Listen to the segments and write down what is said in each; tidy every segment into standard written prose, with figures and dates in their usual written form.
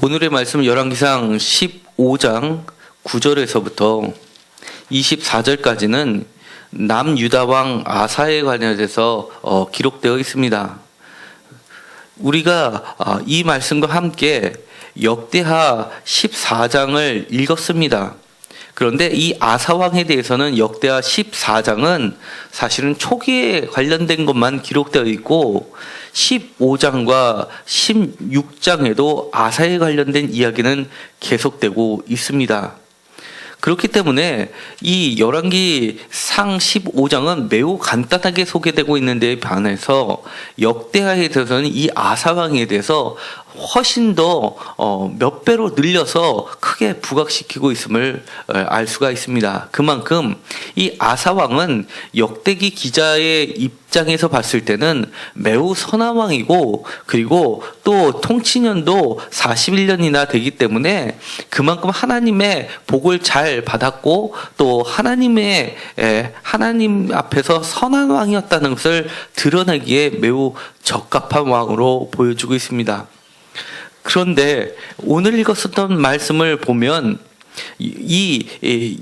오늘의 말씀 열왕기상 15장 9절에서부터 24절까지는 남유다 왕 아사에 관련해서 기록되어 있습니다. 우리가 이 말씀과 함께 역대하 14장을 읽었습니다. 그런데 이 아사 왕에 대해서는 역대하 14장은 사실은 초기에 관련된 것만 기록되어 있고 15장과 16장에도 아사에 관련된 이야기는 계속되고 있습니다. 그렇기 때문에 이 열왕기상 15장은 매우 간단하게 소개되고 있는 데에 반해서 역대하에 대해서는 이 아사 왕에 대해서 훨씬 더 몇 배로 늘려서 크게 부각시키고 있음을 알 수가 있습니다. 그만큼 이 아사 왕은 역대기 기자의 입장에서 봤을 때는 매우 선한 왕이고, 그리고 또 통치년도 41년이나 되기 때문에 그만큼 하나님의 복을 잘 받았고, 또 하나님 앞에서 선한 왕이었다는 것을 드러내기에 매우 적합한 왕으로 보여주고 있습니다. 그런데 오늘 읽었었던 말씀을 보면 이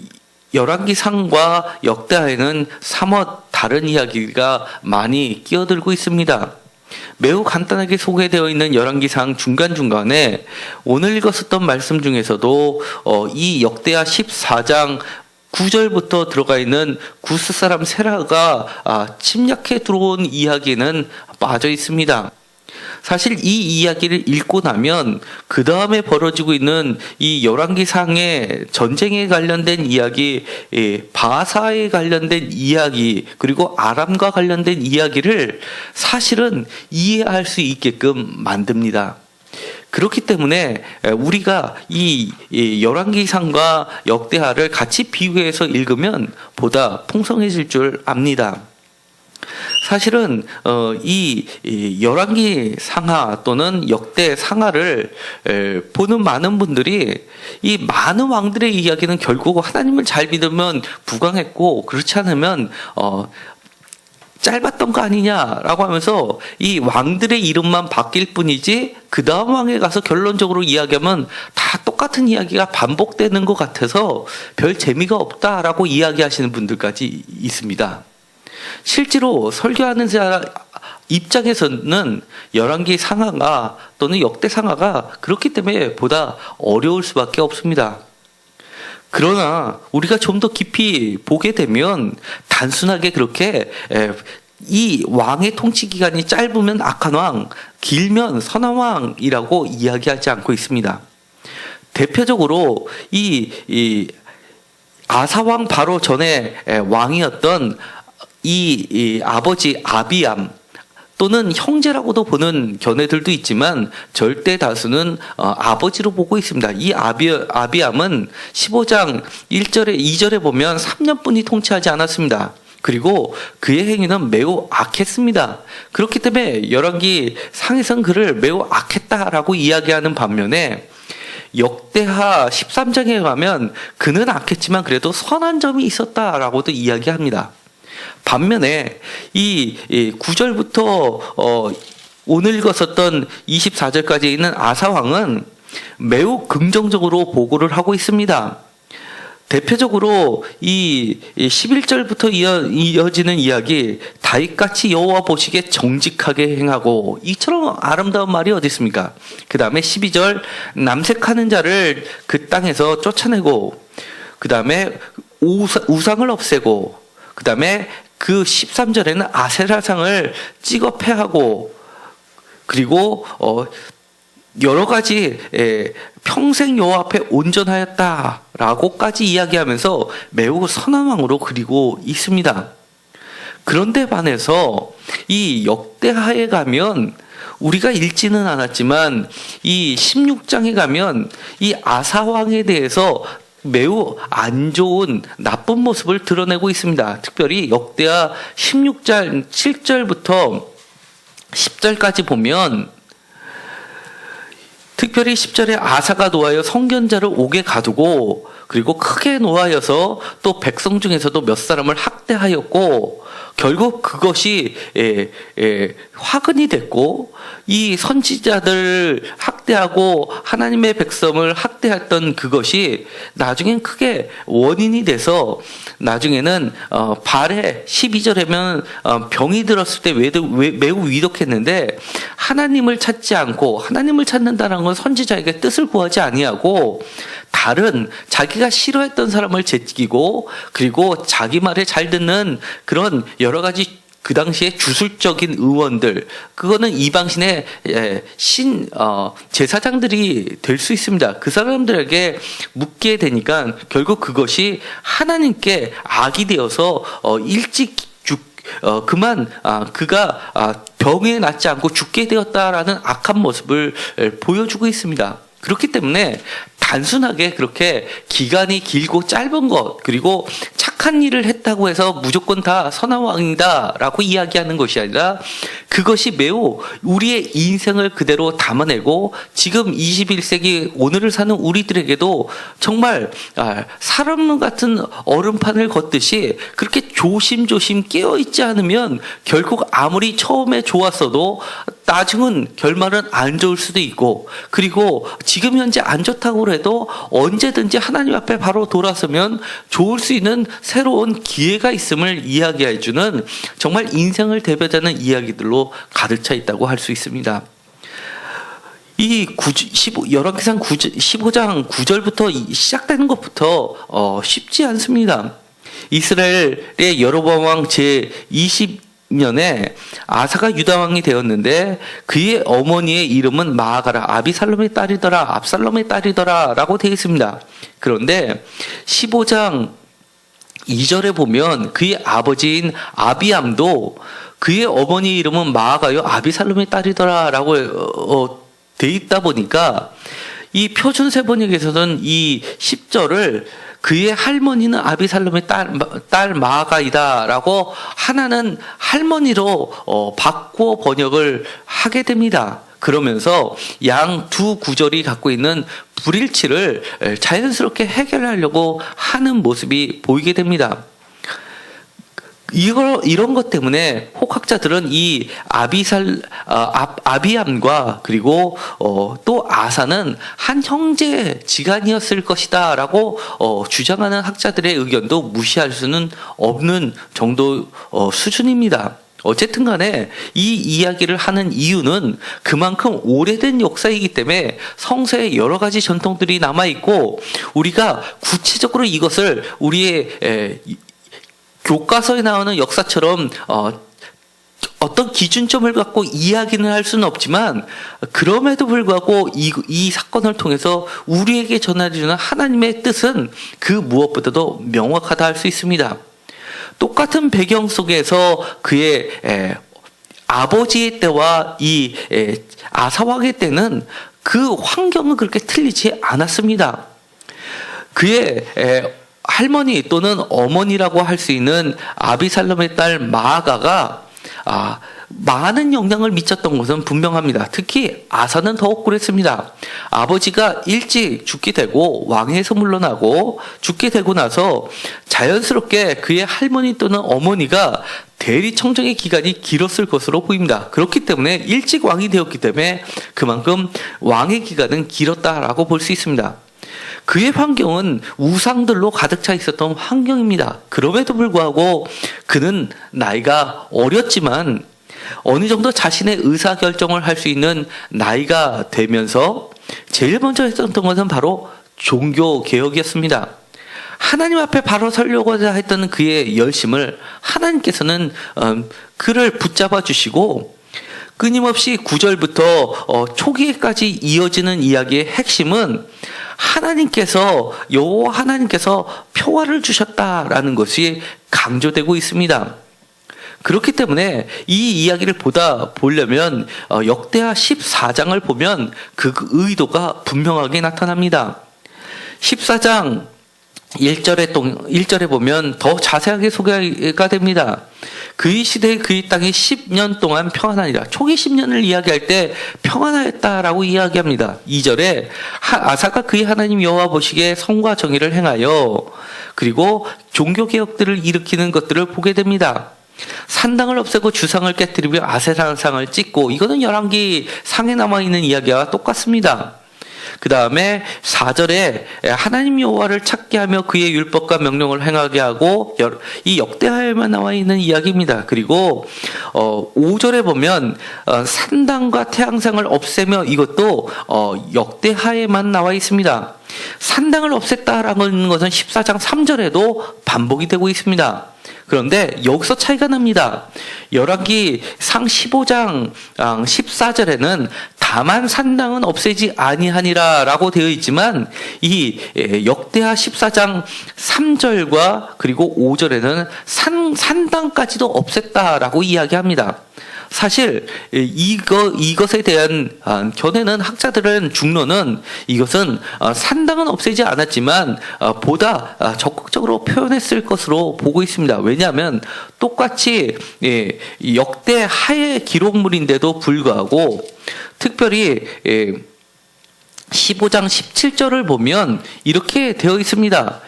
열왕기상과 역대하에는 사뭇 다른 이야기가 많이 끼어들고 있습니다. 매우 간단하게 소개되어 있는 열왕기상 중간중간에 오늘 읽었었던 말씀 중에서도 이 역대하 14장 9절부터 들어가 있는 구스 사람 세라가 침략해 들어온 이야기는 빠져 있습니다. 사실 이 이야기를 읽고 나면 그 다음에 벌어지고 있는 이 열왕기상의 전쟁에 관련된 이야기, 바사에 관련된 이야기, 그리고 아람과 관련된 이야기를 사실은 이해할 수 있게끔 만듭니다. 그렇기 때문에 우리가 이 열왕기상과 역대하를 같이 비교해서 읽으면 보다 풍성해질 줄 압니다. 사실은 이 열왕기 상하 또는 역대 상하를 보는 많은 분들이 이 많은 왕들의 이야기는 결국 하나님을 잘 믿으면 부강했고, 그렇지 않으면 짧았던 거 아니냐라고 하면서 이 왕들의 이름만 바뀔 뿐이지 그 다음 왕에 가서 결론적으로 이야기하면 다 똑같은 이야기가 반복되는 것 같아서 별 재미가 없다라고 이야기하시는 분들까지 있습니다. 실제로 설교하는 사람 입장에서는 열왕기 상하가 또는 역대 상하가 그렇기 때문에 보다 어려울 수밖에 없습니다. 그러나 우리가 좀 더 깊이 보게 되면 단순하게 그렇게 이 왕의 통치 기간이 짧으면 악한 왕, 길면 선한 왕이라고 이야기하지 않고 있습니다. 대표적으로 이 아사왕 바로 전에 왕이었던 이 아버지 아비암 또는 형제라고도 보는 견해들도 있지만 절대 다수는 아버지로 보고 있습니다. 이 아비암은 15장 1절에 2절에 보면 3년뿐이 통치하지 않았습니다. 그리고 그의 행위는 매우 악했습니다. 그렇기 때문에 열왕기 상에서는 그를 매우 악했다라고 이야기하는 반면에 역대하 13장에 가면 그는 악했지만 그래도 선한 점이 있었다라고도 이야기합니다. 반면에 이 9절부터 오늘 읽었었던 24절까지 있는 아사왕은 매우 긍정적으로 보고를 하고 있습니다. 대표적으로 이 11절부터 이어지는 이야기, 다윗같이 여호와 보시기에 정직하게 행하고, 이처럼 아름다운 말이 어디 있습니까? 그 다음에 12절, 남색하는 자를 그 땅에서 쫓아내고, 그 다음에 우상을 없애고, 그 다음에 그 13절에는 아세라상을 찍어 패하고, 그리고 여러 가지 평생 여호와 앞에 온전하였다라고까지 이야기하면서 매우 선한 왕으로 그리고 있습니다. 그런데 반해서 이 역대하에 가면 우리가 읽지는 않았지만 이 16장에 가면 이 아사 왕에 대해서 매우 안 좋은 나쁜 모습을 드러내고 있습니다. 특별히 역대하 16장 7절부터 10절까지 보면, 특별히 10절에 아사가 노하여 선견자를 옥에 가두고 그리고 크게 노하여서 또 백성 중에서도 몇 사람을 학대하였고 결국 그것이 화근이 됐고 이 선지자들 학대하고 하나님의 백성을 학대했던 그것이 나중엔 크게 원인이 돼서 나중에는 발에 12절에면 병이 들었을 때 매우 위독했는데 하나님을 찾지 않고 하나님을 찾는다는 건 선지자에게 뜻을 구하지 아니하고 다른 자기가 싫어했던 사람을 제끼고 그리고 자기 말에 잘 듣는 그런 여러 가지 그 당시에 주술적인 의원들 그거는 이방신의 제사장들이 될 수 있습니다. 그 사람들에게 묻게 되니까 결국 그것이 하나님께 악이 되어서 일찍 그가 병에 낫지 않고 죽게 되었다라는 악한 모습을 보여주고 있습니다. 그렇기 때문에 단순하게 그렇게 기간이 길고 짧은 것 그리고 착한 일을 했다고 해서 무조건 다 선한 왕이다라고 이야기하는 것이 아니라 그것이 매우 우리의 인생을 그대로 담아내고 지금 21세기 오늘을 사는 우리들에게도 정말 사람 같은 얼음판을 걷듯이 그렇게 조심조심 깨어있지 않으면 결국 아무리 처음에 좋았어도 나중은 결말은 안 좋을 수도 있고 그리고 지금 현재 안 좋다고 해도 언제든지 하나님 앞에 바로 돌아서면 좋을 수 있는 새로운 기회가 있음을 이야기해주는 정말 인생을 대표하는 이야기들로 가득 차 있다고 할 수 있습니다. 이 열왕기상 15장 9절부터 시작되는 것부터 쉽지 않습니다. 이스라엘의 여로보암 왕 제20년에 아사가 유다 왕이 되었는데 그의 어머니의 이름은 마아가라 아비살롬의 딸이더라 압살롬의 딸이더라 라고 되어 있습니다. 그런데 15장 2절에 보면 그의 아버지인 아비암도 그의 어머니 이름은 마아가요 아비살롬의 딸이더라 라고 되어 있다 보니까 이 표준세 번역에서는 이 10절을 그의 할머니는 아비살롬의 딸 마아가이다라고 하나는 할머니로 바꾸어 번역을 하게 됩니다. 그러면서 양 두 구절이 갖고 있는 불일치를 자연스럽게 해결하려고 하는 모습이 보이게 됩니다. 이런 것 때문에 혹학자들은 이 아비암과 그리고 또 아사는 한 형제 지간이었을 것이다 라고 주장하는 학자들의 의견도 무시할 수는 없는 정도 수준입니다. 어쨌든 간에 이 이야기를 하는 이유는 그만큼 오래된 역사이기 때문에 성서에 여러 가지 전통들이 남아있고 우리가 구체적으로 이것을 우리의 교과서에 나오는 역사처럼 어떤 기준점을 갖고 이야기는 할 수는 없지만 그럼에도 불구하고 이 사건을 통해서 우리에게 전해주는 하나님의 뜻은 그 무엇보다도 명확하다 할 수 있습니다. 똑같은 배경 속에서 그의 아버지의 때와 이 아사왕의 때는 그 환경은 그렇게 틀리지 않았습니다. 그의 할머니 또는 어머니라고 할 수 있는 아비살롬의 딸 마아가가 많은 영향을 미쳤던 것은 분명합니다. 특히 아사는 더욱 그랬습니다. 아버지가 일찍 죽게 되고 왕에서 물러나고 죽게 되고 나서 자연스럽게 그의 할머니 또는 어머니가 대리 청정의 기간이 길었을 것으로 보입니다. 그렇기 때문에 일찍 왕이 되었기 때문에 그만큼 왕의 기간은 길었다라고 볼 수 있습니다. 그의 환경은 우상들로 가득 차 있었던 환경입니다. 그럼에도 불구하고 그는 나이가 어렸지만 어느 정도 자신의 의사결정을 할 수 있는 나이가 되면서 제일 먼저 했던 것은 바로 종교개혁이었습니다. 하나님 앞에 바로 서려고자 했던 그의 열심을 하나님께서는 그를 붙잡아 주시고 끊임없이 9절부터 초기에까지 이어지는 이야기의 핵심은 여호와 하나님께서 평화를 주셨다라는 것이 강조되고 있습니다. 그렇기 때문에 이 이야기를 보려면 역대하 14장을 보면 그 의도가 분명하게 나타납니다. 14장 1절에 보면 더 자세하게 소개가 됩니다. 그의 시대에 그의 땅이 10년 동안 평안하니라. 초기 10년을 이야기할 때 평안하였다라고 이야기합니다. 2절에 아사가 그의 하나님 여호와 보시기에 성과 정의를 행하여 그리고 종교개혁들을 일으키는 것들을 보게 됩니다. 산당을 없애고 주상을 깨뜨리며 아세라상을 찍고, 이거는 열왕기 상에 남아있는 이야기와 똑같습니다. 그 다음에 4절에 하나님 여호와를 찾게 하며 그의 율법과 명령을 행하게 하고, 이 역대하에만 나와 있는 이야기입니다. 그리고 5절에 보면 산당과 태양상을 없애며, 이것도 역대하에만 나와 있습니다. 산당을 없앴다라는 것은 14장 3절에도 반복이 되고 있습니다. 그런데 여기서 차이가 납니다. 열왕기 상 15장 14절에는 다만 산당은 없애지 아니하니라 라고 되어 있지만, 이 역대하 14장 3절과 그리고 5절에는 산당까지도 없앴다라고 이야기합니다. 사실 이것에 대한 견해는, 학자들은 중론은 이것은 산당은 없애지 않았지만 보다 적극적으로 표현했을 것으로 보고 있습니다. 왜냐하면 똑같이 역대하의 기록물인데도 불구하고, 특별히 15장 17절을 보면 이렇게 되어 있습니다.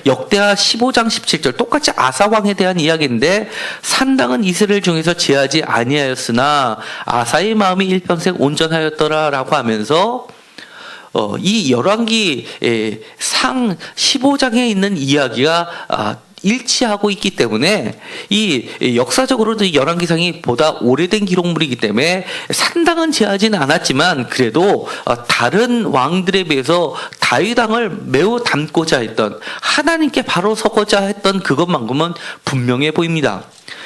역대하 15장 17절, 똑같이 아사왕에 대한 이야기인데, 산당은 이스라엘 중에서 제하지 아니하였으나 아사의 마음이 일평생 온전하였더라 라고 하면서 이 열왕기 상 15장에 있는 이야기가 일치하고 있기 때문에, 이 역사적으로도 열왕기상이 보다 오래된 기록물이기 때문에 산당은 제하지는 않았지만, 그래도 다른 왕들에 비해서 다윗 왕을 매우 닮고자 했던, 하나님께 바로 서고자 했던 그것만큼은 분명해 보입니다.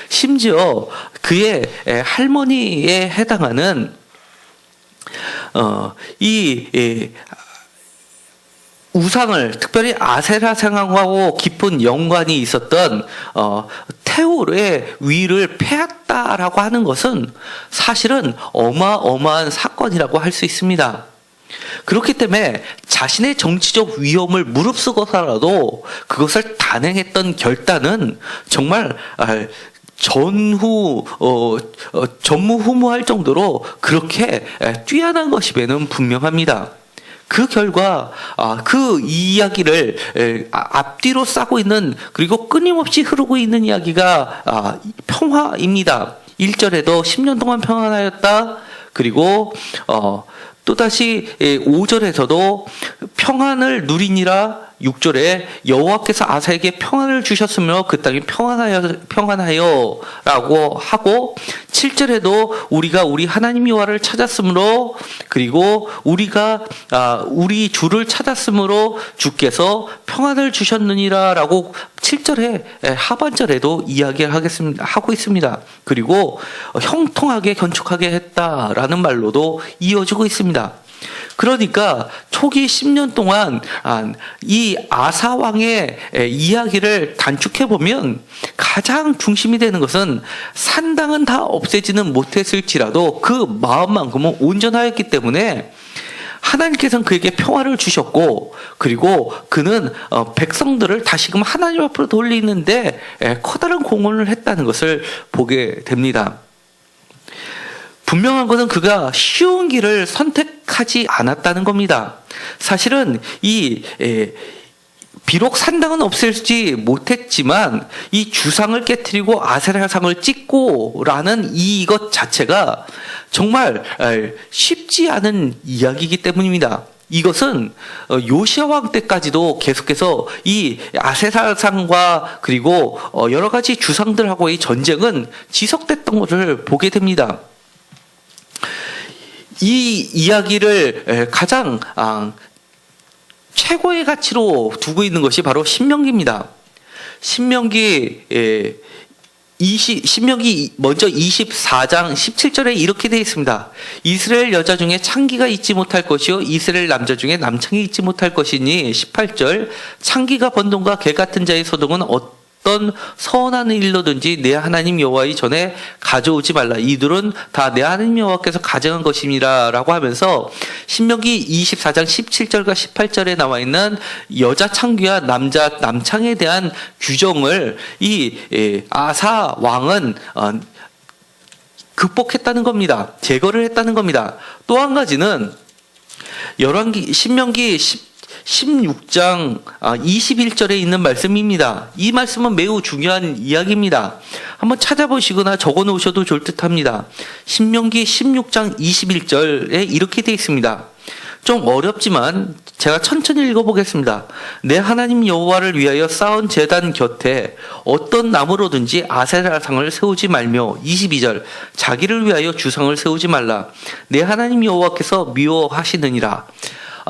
심지어 그의 할머니에 해당하는 우상을, 특별히 아세라 상하고 깊은 연관이 있었던 태울의 위를 패했다라고 하는 것은 사실은 어마어마한 사건이라고 할 수 있습니다. 그렇기 때문에 자신의 정치적 위험을 무릅쓰고서라도 그것을 단행했던 결단은 정말 전무후무할 정도로 그렇게 뛰어난 것임에는 분명합니다. 그 결과 그 이야기를 앞뒤로 싸고 있는, 그리고 끊임없이 흐르고 있는 이야기가 평화입니다. 1절에도 10년 동안 평안하였다. 그리고 또다시 5절에서도 평안을 누리니라. 6절에 여호와께서 아사에게 평안을 주셨으므로 그 땅이 평안하여 라고 하고, 7절에도 우리가 우리 하나님 여호와를 찾았으므로, 그리고 우리가 우리 주를 찾았으므로 주께서 평안을 주셨느니라 라고 7절에 하반절에도 이야기를 하고 있습니다. 그리고 형통하게 건축하게 했다라는 말로도 이어지고 있습니다. 그러니까 초기 10년 동안 이 아사왕의 이야기를 단축해보면 가장 중심이 되는 것은, 산당은 다 없애지는 못했을지라도 그 마음만큼은 온전하였기 때문에 하나님께서는 그에게 평화를 주셨고, 그리고 그는 백성들을 다시금 하나님 앞으로 돌리는데 커다란 공헌을 했다는 것을 보게 됩니다. 분명한 것은 그가 쉬운 길을 선택하지 않았다는 겁니다. 사실은 비록 산당은 없앨지 못했지만 이 주상을 깨뜨리고 아세라상을 찍고라는 이것 자체가 정말 쉽지 않은 이야기이기 때문입니다. 이것은 요시야 왕 때까지도 계속해서 이 아세라상과 그리고 여러 가지 주상들하고의 전쟁은 지속됐던 것을 보게 됩니다. 이 이야기를 가장 최고의 가치로 두고 있는 것이 바로 신명기입니다. 신명기 먼저 24장 17절에 이렇게 되어 있습니다. 이스라엘 여자 중에 창기가 있지 못할 것이요 이스라엘 남자 중에 남창이 있지 못할 것이니. 18절 창기가 번동과 개 같은 자의 소동은 어떤 선한 일로든지 내 하나님 여호와의 전에 가져오지 말라. 이들은 다 내 하나님 여호와께서 가정한 것입니다라고 하면서 신명기 24장 17절과 18절에 나와 있는 여자 창귀와 남자 남창에 대한 규정을 이 아사 왕은 극복했다는 겁니다. 제거를 했다는 겁니다. 또 한 가지는 신명기 16장 21절에 있는 말씀입니다. 이 말씀은 매우 중요한 이야기입니다. 한번 찾아보시거나 적어 놓으셔도 좋을 듯합니다. 신명기 16장 21절에 이렇게 되어 있습니다. 좀 어렵지만 제가 천천히 읽어보겠습니다. 내 하나님 여호와를 위하여 쌓은 제단 곁에 어떤 나무로든지 아세라상을 세우지 말며 22절 자기를 위하여 주상을 세우지 말라. 내 하나님 여호와께서 미워하시느니라.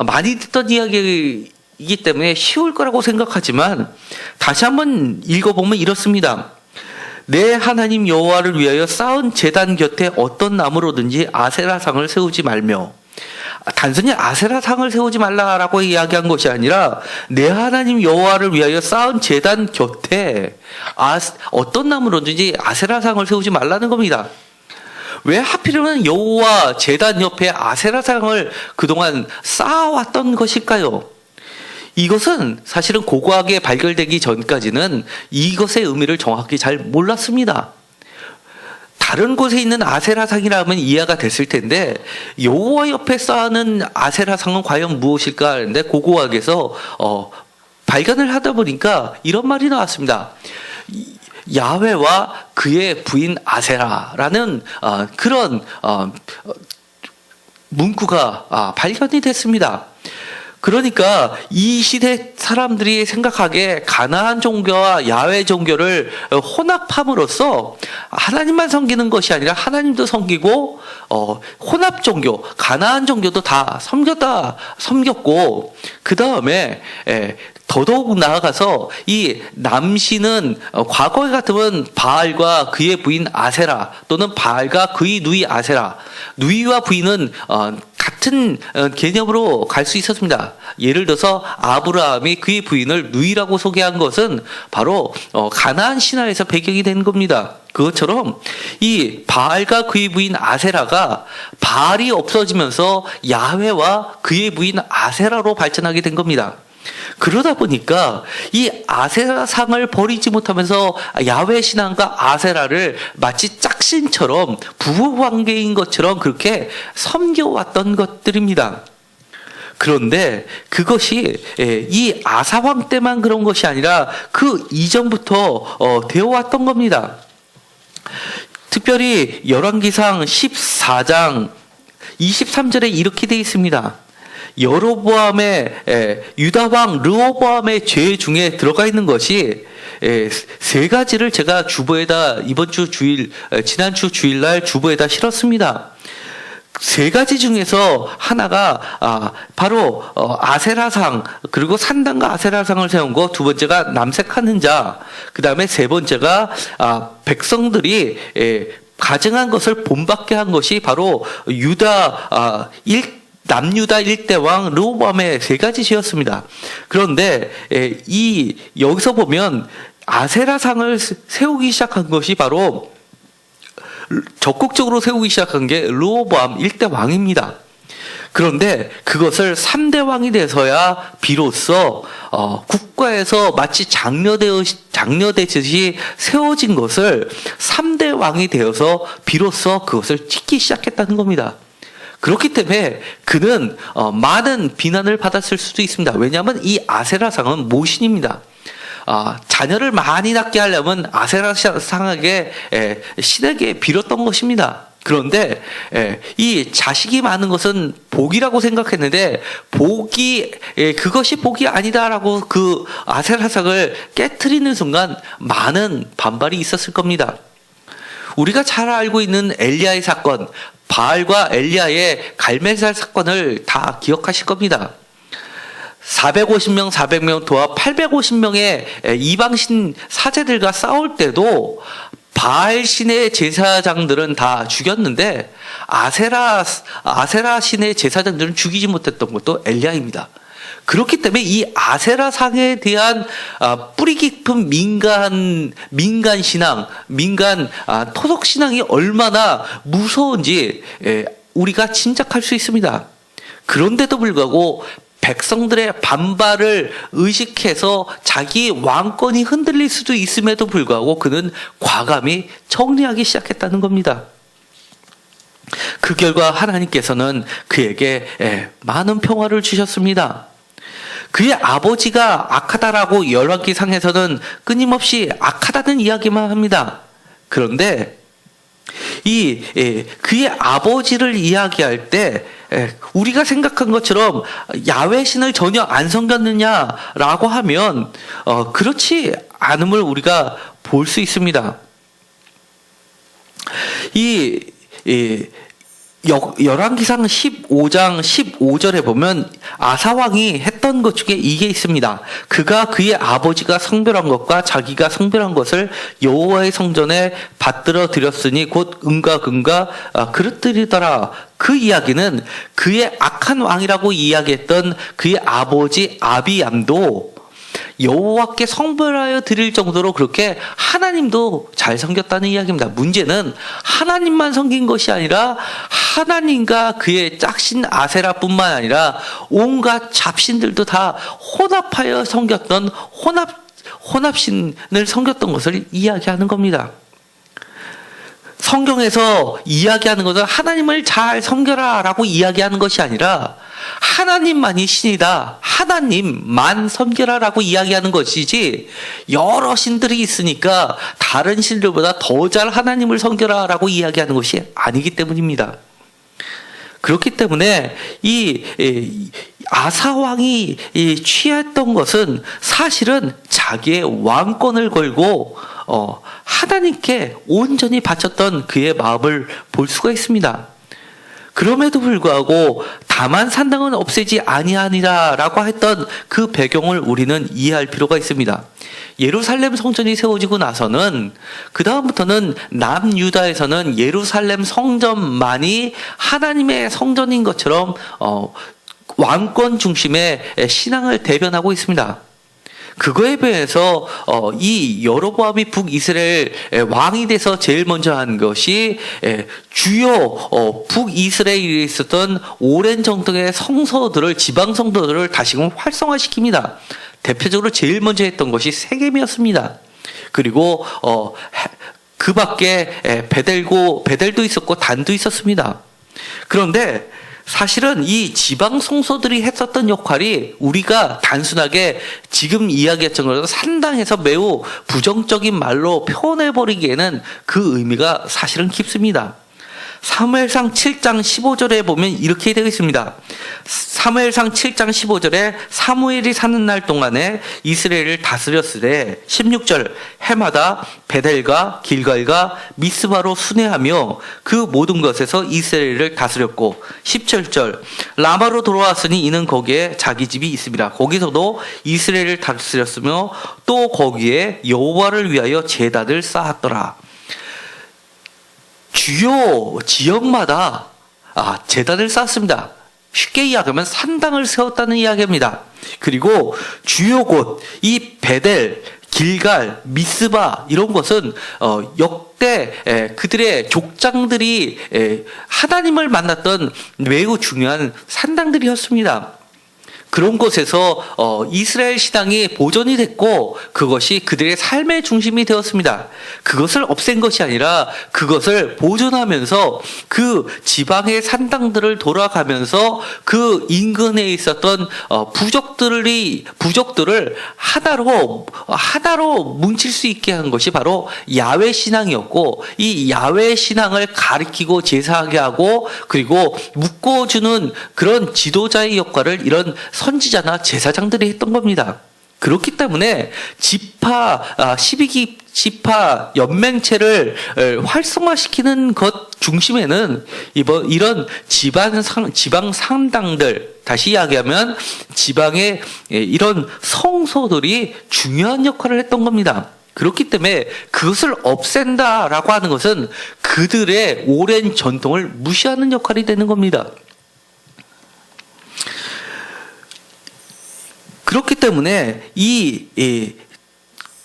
많이 듣던 이야기이기 때문에 쉬울 거라고 생각하지만 다시 한번 읽어보면 이렇습니다. 내 하나님 여호와를 위하여 쌓은 제단 곁에 어떤 나무로든지 아세라상을 세우지 말며, 단순히 아세라상을 세우지 말라라고 이야기한 것이 아니라 내 하나님 여호와를 위하여 쌓은 제단 곁에 어떤 나무로든지 아세라상을 세우지 말라는 겁니다. 왜 하필이면 여호와 제단 옆에 아세라상을 그동안 쌓아왔던 것일까요? 이것은 사실은 고고하게 발견되기 전까지는 이것의 의미를 정확히 잘 몰랐습니다. 다른 곳에 있는 아세라상이라면 이해가 됐을 텐데 여호와 옆에 쌓는 아세라상은 과연 무엇일까 하는데 고고학에서 발견을 하다 보니까 이런 말이 나왔습니다. 야훼와 그의 부인 아세라라는 그런 문구가 발견이 됐습니다. 그러니까 이 시대 사람들이 생각하기에 가나안 종교와 야훼 종교를 혼합함으로써 하나님만 섬기는 것이 아니라 하나님도 섬기고 혼합 종교, 가나안 종교도 다 섬겼고 그 다음에 더더욱 나아가서 이 남신은 과거에 같으면 바알과 그의 부인 아세라 또는 바알과 그의 누이 아세라, 누이와 부인은 같은 개념으로 갈 수 있었습니다. 예를 들어서 아브라함이 그의 부인을 누이라고 소개한 것은 바로 가나안 신화에서 배경이 된 겁니다. 그것처럼 이 바알과 그의 부인 아세라가 바알이 없어지면서 야훼와 그의 부인 아세라로 발전하게 된 겁니다. 그러다 보니까 이 아세라상을 버리지 못하면서 야훼 신앙과 아세라를 마치 짝신처럼 부부 관계인 것처럼 그렇게 섬겨왔던 것들입니다. 그런데 그것이 이 아사왕 때만 그런 것이 아니라 그 이전부터 되어왔던 겁니다. 특별히 열왕기상 14장 23절에 이렇게 되어 있습니다. 유다 왕 르호보암의 죄 중에 들어가 있는 것이 세 가지를 제가 주보에다 지난주 주일날 주보에다 실었습니다. 세 가지 중에서 하나가 바로 아세라상, 그리고 산당과 아세라상을 세운 것, 두 번째가 남색하는 자, 그 다음에 세 번째가 백성들이 가증한 것을 본받게 한 것이 바로 남유다 일대 왕 르호보암의 세 가지 지었습니다. 그런데 여기서 보면 아세라상을 세우기 시작한 것이 바로 적극적으로 세우기 시작한 게 르호보암 일대 왕입니다. 그런데 그것을 3대 왕이 돼서야 비로소 국가에서 마치 장려되듯이 세워진 것을 3대 왕이 되어서 비로소 그것을 짓기 시작했다는 겁니다. 그렇기 때문에 그는 많은 비난을 받았을 수도 있습니다. 왜냐하면 이 아세라상은 모신입니다. 자녀를 많이 낳게 하려면 아세라상에게 신에게 빌었던 것입니다. 그런데 이 자식이 많은 것은 복이라고 생각했는데 그것이 복이 아니다라고 그 아세라상을 깨트리는 순간 많은 반발이 있었을 겁니다. 우리가 잘 알고 있는 엘리야의 사건, 바알과 엘리야의 갈멜살 사건을 다 기억하실 겁니다. 450명, 400명 도합 850명의 이방신 사제들과 싸울 때도 바알 신의 제사장들은 다 죽였는데 아세라 신의 제사장들은 죽이지 못했던 것도 엘리야입니다. 그렇기 때문에 이 아세라상에 대한 뿌리 깊은 민간 신앙, 토속 신앙이 얼마나 무서운지 우리가 짐작할 수 있습니다. 그런데도 불구하고 백성들의 반발을 의식해서 자기 왕권이 흔들릴 수도 있음에도 불구하고 그는 과감히 정리하기 시작했다는 겁니다. 그 결과 하나님께서는 그에게 많은 평화를 주셨습니다. 그의 아버지가 악하다라고 열왕기상에서는 끊임없이 악하다는 이야기만 합니다. 그런데 그의 아버지를 이야기할 때 우리가 생각한 것처럼 야훼 신을 전혀 안 섬겼느냐라고 하면 그렇지 않음을 우리가 볼 수 있습니다. 열왕기상 15장 15절에 보면 아사왕이 했던 것 중에 이게 있습니다. 그가 그의 아버지가 성별한 것과 자기가 성별한 것을 여호와의 성전에 받들어 드렸으니 곧 은과 금과 그릇들이더라. 그 이야기는 그의 악한 왕이라고 이야기했던 그의 아버지 아비암도 여호와께 성별하여 드릴 정도로 그렇게 하나님도 잘 섬겼다는 이야기입니다. 문제는 하나님만 섬긴 것이 아니라 하나님과 그의 짝신 아세라뿐만 아니라 온갖 잡신들도 다 혼합하여 섬겼던 혼합신을 섬겼던 것을 이야기하는 겁니다. 성경에서 이야기하는 것은 하나님을 잘 섬겨라 라고 이야기하는 것이 아니라 하나님만이 신이다, 하나님만 섬겨라 라고 이야기하는 것이지 여러 신들이 있으니까 다른 신들보다 더 잘 하나님을 섬겨라 라고 이야기하는 것이 아니기 때문입니다. 그렇기 때문에 이 아사왕이 취했던 것은 사실은 자기의 왕권을 걸고 하나님께 온전히 바쳤던 그의 마음을 볼 수가 있습니다. 그럼에도 불구하고 다만 산당은 없애지 아니하니라라고 했던 그 배경을 우리는 이해할 필요가 있습니다. 예루살렘 성전이 세워지고 나서는 그 다음부터는 남유다에서는 예루살렘 성전만이 하나님의 성전인 것처럼 왕권 중심의 신앙을 대변하고 있습니다. 그거에 비해서 이 여로보암이 북이스라엘 왕이 돼서 제일 먼저 한 것이 주요 북이스라엘에 있었던 오랜 정도의 성소들을, 지방 성소들을 다시금 활성화시킵니다. 대표적으로 제일 먼저 했던 것이 세겜이었습니다. 그리고 그 밖에 베델도 있었고 단도 있었습니다. 그런데 사실은 이 지방 성소들이 했었던 역할이 우리가 단순하게 지금 이야기했던 것처럼 산당에서 매우 부정적인 말로 표현해버리기에는 그 의미가 사실은 깊습니다. 사무엘상 7장 15절에 보면 이렇게 되어 있습니다. 사무엘상 7장 15절에 사무엘이 사는 날 동안에 이스라엘을 다스렸으되 16절 해마다 베델과 길갈과 미스바로 순회하며 그 모든 것에서 이스라엘을 다스렸고 17절 라마로 돌아왔으니 이는 거기에 자기 집이 있습니다. 거기서도 이스라엘을 다스렸으며 또 거기에 여호와를 위하여 제단을 쌓았더라. 주요 지역마다 제단을 쌓았습니다. 쉽게 이야기하면 산당을 세웠다는 이야기입니다. 그리고 주요 곳, 이 베델, 길갈, 미스바 이런 것은 역대 그들의 족장들이 하나님을 만났던 매우 중요한 산당들이었습니다. 그런 곳에서 이스라엘 신앙이 보존이 됐고 그것이 그들의 삶의 중심이 되었습니다. 그것을 없앤 것이 아니라 그것을 보존하면서 그 지방의 산당들을 돌아가면서 그 인근에 있었던 부족들을 하나로 뭉칠 수 있게 한 것이 바로 야훼 신앙이었고 이 야훼 신앙을 가리키고 제사하게 하고 그리고 묶어주는 그런 지도자의 역할을 이런 선지자나 제사장들이 했던 겁니다. 그렇기 때문에 12기 지파 연맹체를 활성화시키는 것 중심에는 이런 지방 상당들, 다시 이야기하면 지방의 이런 성소들이 중요한 역할을 했던 겁니다. 그렇기 때문에 그것을 없앤다라고 하는 것은 그들의 오랜 전통을 무시하는 역할이 되는 겁니다. 그렇기 때문에 이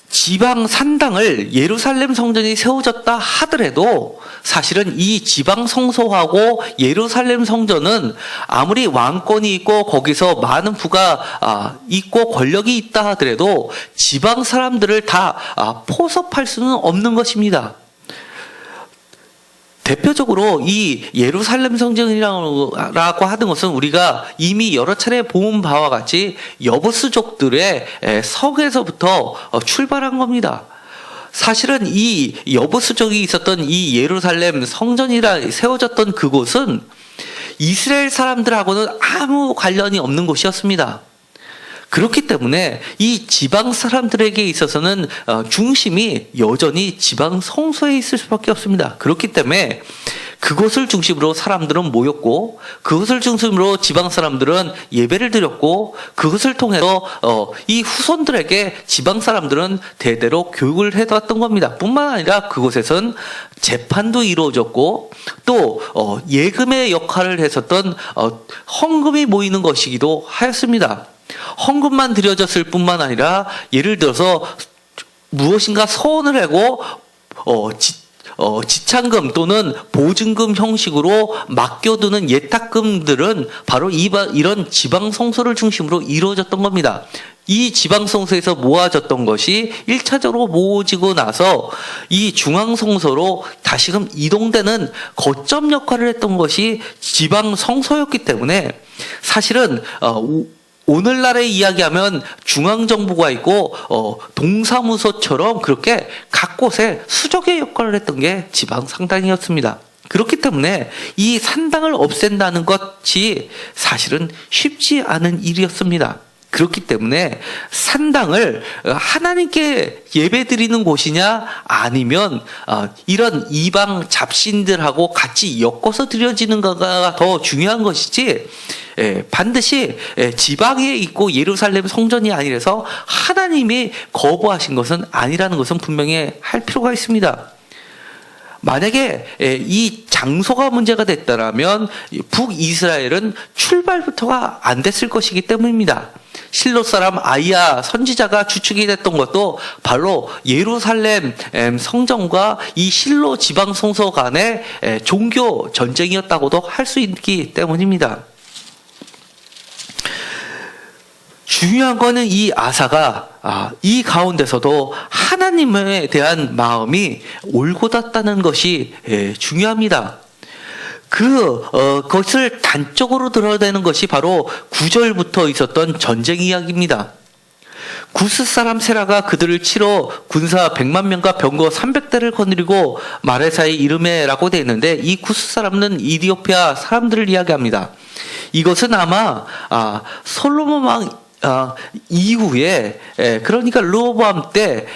지방 산당을 예루살렘 성전이 세워졌다 하더라도 사실은 이 지방 성소하고 예루살렘 성전은 아무리 왕권이 있고 거기서 많은 부가 있고 권력이 있다 하더라도 지방 사람들을 다 포섭할 수는 없는 것입니다. 대표적으로 이 예루살렘 성전이라고 하는 것은 우리가 이미 여러 차례 본 바와 같이 여부스족들의 성에서부터 출발한 겁니다. 사실은 이 여부스족이 있었던 이 예루살렘 성전이라 세워졌던 그곳은 이스라엘 사람들하고는 아무 관련이 없는 곳이었습니다. 그렇기 때문에 이 지방 사람들에게 있어서는 중심이 여전히 지방 성소에 있을 수밖에 없습니다. 그렇기 때문에 그곳을 중심으로 사람들은 모였고 그것을 중심으로 지방 사람들은 예배를 드렸고 그것을 통해서 이 후손들에게 지방 사람들은 대대로 교육을 해왔던 겁니다. 뿐만 아니라 그곳에선 재판도 이루어졌고 또 예금의 역할을 했었던 헌금이 모이는 것이기도 하였습니다. 헌금만 드려졌을 뿐만 아니라 예를 들어서 무엇인가 서원을 하고 지참금 또는 보증금 형식으로 맡겨두는 예탁금들은 바로 이런 지방성소를 중심으로 이루어졌던 겁니다. 이 지방성소에서 모아졌던 것이 1차적으로 모아지고 나서 이 중앙성소로 다시금 이동되는 거점 역할을 했던 것이 지방성소였기 때문에 사실은 오늘날에 이야기하면 중앙정부가 있고 동사무소처럼 그렇게 각 곳에 수적의 역할을 했던 게 지방산당이었습니다. 그렇기 때문에 이 산당을 없앤다는 것이 사실은 쉽지 않은 일이었습니다. 그렇기 때문에 산당을 하나님께 예배드리는 곳이냐 아니면 이런 이방 잡신들하고 같이 엮어서 드려지는가가 더 중요한 것이지 반드시 지방에 있고 예루살렘 성전이 아니라서 하나님이 거부하신 것은 아니라는 것은 분명히 할 필요가 있습니다. 만약에 이 장소가 문제가 됐다면 북이스라엘은 출발부터가 안 됐을 것이기 때문입니다. 실로 사람 아이야 선지자가 주축이 됐던 것도 바로 예루살렘 성전과 이 실로 지방 성소 간의 종교 전쟁이었다고도 할 수 있기 때문입니다. 중요한 거는 이 아사가 이 가운데서도 하나님에 대한 마음이 올곧았다는 것이 중요합니다. 그것을 단적으로 드러내는 것이 바로 9절부터 있었던 전쟁 이야기입니다. 구스 사람 세라가 그들을 치러 군사 100만 명과 병거 300대를 거느리고 마레사의 이름에라고 되어 있는데 이 구스 사람은 이디오피아 사람들을 이야기합니다. 이것은 아마 솔로몬 왕 이후에 그러니까 르호보암 때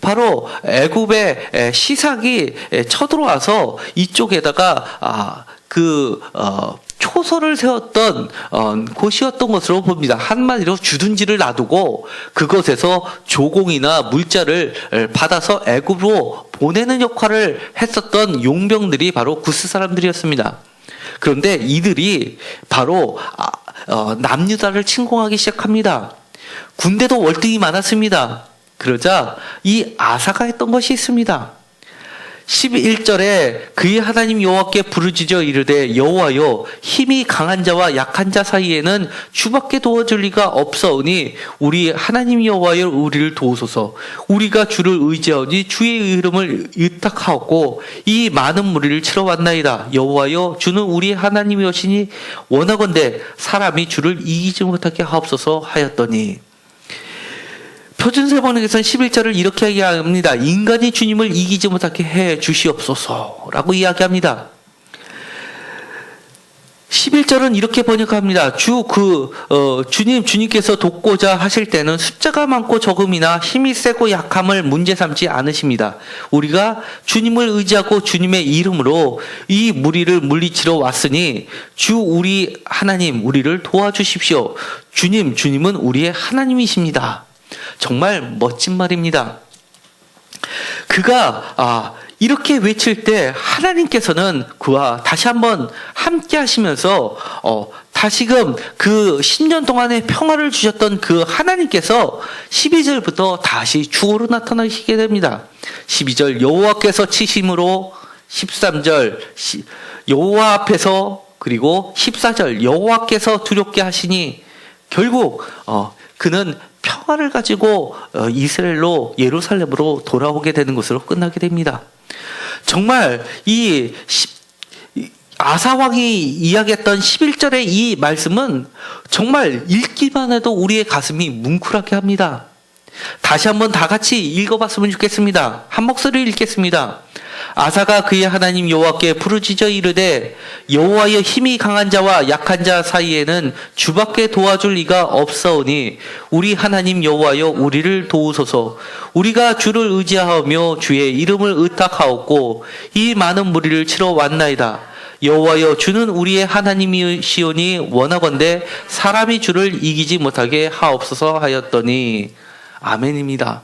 바로 애굽의 시삭이 쳐들어와서 이쪽에다가 초소를 세웠던 곳이었던 것으로 봅니다. 한마디로 주둔지를 놔두고 그것에서 조공이나 물자를 받아서 애굽으로 보내는 역할을 했었던 용병들이 바로 구스 사람들이었습니다. 그런데 이들이 바로 남유다를 침공하기 시작합니다. 군대도 월등히 많았습니다. 그러자 이 아사가 했던 것이 있습니다. 11절에 그의 하나님 여호와께 부르짖어 이르되 여호와여 힘이 강한 자와 약한 자 사이에는 주밖에 도와줄 리가 없사오니 우리 하나님 여호와여 우리를 도우소서. 우리가 주를 의지하오니 주의 이름을 의탁하옵고 이 많은 무리를 치러 왔나이다. 여호와여 주는 우리 하나님이시니 원하건대 사람이 주를 이기지 못하게 하옵소서 하였더니 표준세 번역에서는 11절을 이렇게 이야기합니다. 인간이 주님을 이기지 못하게 해 주시옵소서 라고 이야기합니다. 11절은 이렇게 번역합니다. 주님께서 돕고자 하실 때는 숫자가 많고 적음이나 힘이 세고 약함을 문제 삼지 않으십니다. 우리가 주님을 의지하고 주님의 이름으로 이 무리를 물리치러 왔으니 주 우리 하나님 우리를 도와주십시오. 주님은 우리의 하나님이십니다. 정말 멋진 말입니다. 그가 이렇게 외칠 때 하나님께서는 그와 다시 한번 함께 하시면서 다시금 그 10년 동안의 평화를 주셨던 그 하나님께서 12절부터 다시 주어로 나타나시게 됩니다. 12절 여호와께서 치심으로, 13절 여호와 앞에서, 그리고 14절 여호와께서 두렵게 하시니, 결국 그는 평화를 가지고 이스라엘로, 예루살렘으로 돌아오게 되는 것으로 끝나게 됩니다. 정말 이 아사 왕이 이야기했던 11절의 이 말씀은 정말 읽기만 해도 우리의 가슴이 뭉클하게 합니다. 다시 한번 다 같이 읽어봤으면 좋겠습니다. 한 목소리를 읽겠습니다. 아사가 그의 하나님 여호와께 부르짖어 이르되 여호와여, 힘이 강한 자와 약한 자 사이에는 주밖에 도와줄 이가 없사오니 우리 하나님 여호와여, 우리를 도우소서. 우리가 주를 의지하며 주의 이름을 의탁하옵고 이 많은 무리를 치러 왔나이다. 여호와여, 주는 우리의 하나님이시오니 원하건대 사람이 주를 이기지 못하게 하옵소서 하였더니. 아멘입니다.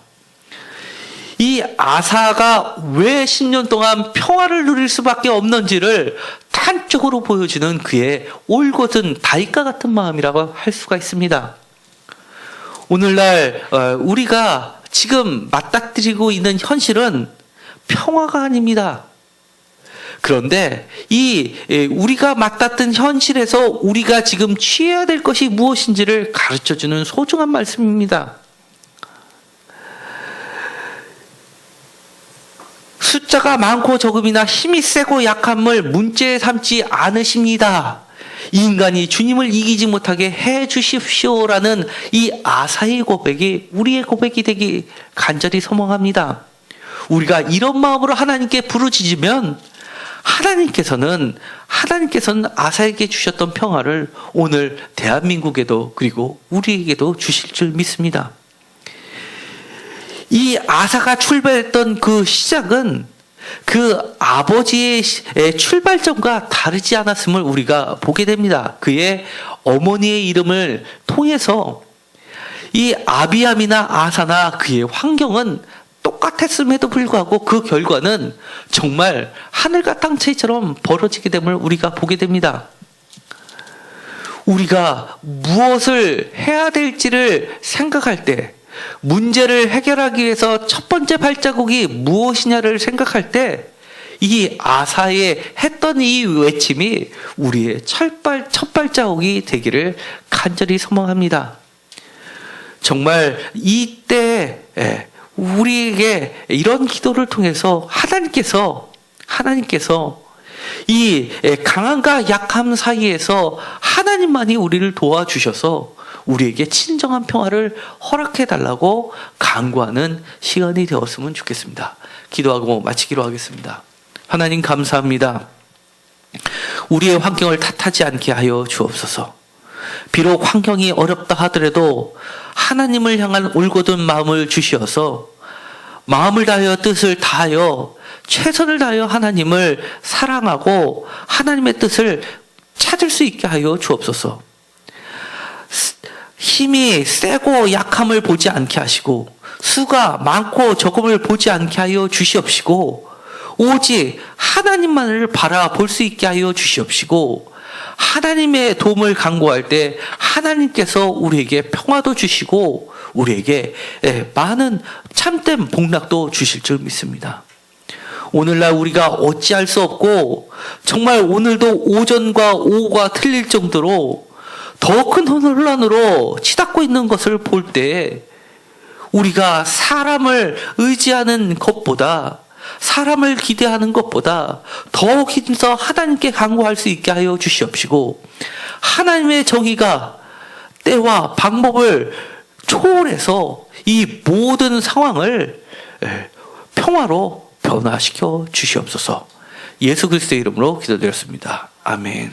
이 아사가 왜 10년 동안 평화를 누릴 수밖에 없는지를 단적으로 보여주는 그의 올곧은 다윗과 같은 마음이라고 할 수가 있습니다. 오늘날 우리가 지금 맞닥뜨리고 있는 현실은 평화가 아닙니다. 그런데 우리가 맞닿던 현실에서 우리가 지금 취해야 될 것이 무엇인지를 가르쳐주는 소중한 말씀입니다. 숫자가 많고 적음이나 힘이 세고 약함을 문제에 삼지 않으십니다. 인간이 주님을 이기지 못하게 해 주십시오라는 이 아사의 고백이 우리의 고백이 되기 간절히 소망합니다. 우리가 이런 마음으로 하나님께 부르짖으면 하나님께서는 아사에게 주셨던 평화를 오늘 대한민국에도, 그리고 우리에게도 주실 줄 믿습니다. 이 아사가 출발했던 그 시작은 그 아버지의 출발점과 다르지 않았음을 우리가 보게 됩니다. 그의 어머니의 이름을 통해서 이 아비암이나 아사나 그의 환경은 똑같았음에도 불구하고 그 결과는 정말 하늘과 땅 차이처럼 벌어지게 됨을 우리가 보게 됩니다. 우리가 무엇을 해야 될지를 생각할 때, 문제를 해결하기 위해서 첫 번째 발자국이 무엇이냐를 생각할 때, 이 아사의 했던 이 외침이 우리의 첫 발자국이 되기를 간절히 소망합니다. 정말 이때 우리에게 이런 기도를 통해서 하나님께서 이 강함과 약함 사이에서 하나님만이 우리를 도와주셔서 우리에게 진정한 평화를 허락해 달라고 간구하는 시간이 되었으면 좋겠습니다. 기도하고 마치기로 하겠습니다. 하나님 감사합니다. 우리의 환경을 탓하지 않게 하여 주옵소서. 비록 환경이 어렵다 하더라도 하나님을 향한 올곧은 마음을 주시어서 마음을 다하여 뜻을 다하여 최선을 다하여 하나님을 사랑하고 하나님의 뜻을 찾을 수 있게 하여 주옵소서. 힘이 세고 약함을 보지 않게 하시고 수가 많고 적음을 보지 않게 하여 주시옵시고 오직 하나님만을 바라볼 수 있게 하여 주시옵시고 하나님의 도움을 간구할 때 하나님께서 우리에게 평화도 주시고 우리에게 많은 참된 복락도 주실 줄 믿습니다. 오늘날 우리가 어찌할 수 없고 정말 오늘도 오전과 오후가 틀릴 정도로 더 큰 혼란으로 치닫고 있는 것을 볼 때 우리가 사람을 의지하는 것보다 사람을 기대하는 것보다 더 힘써 하나님께 간구할 수 있게 하여 주시옵시고 하나님의 정의가 때와 방법을 초월해서 이 모든 상황을 평화로 변화시켜 주시옵소서. 예수 그리스도의 이름으로 기도드렸습니다. 아멘.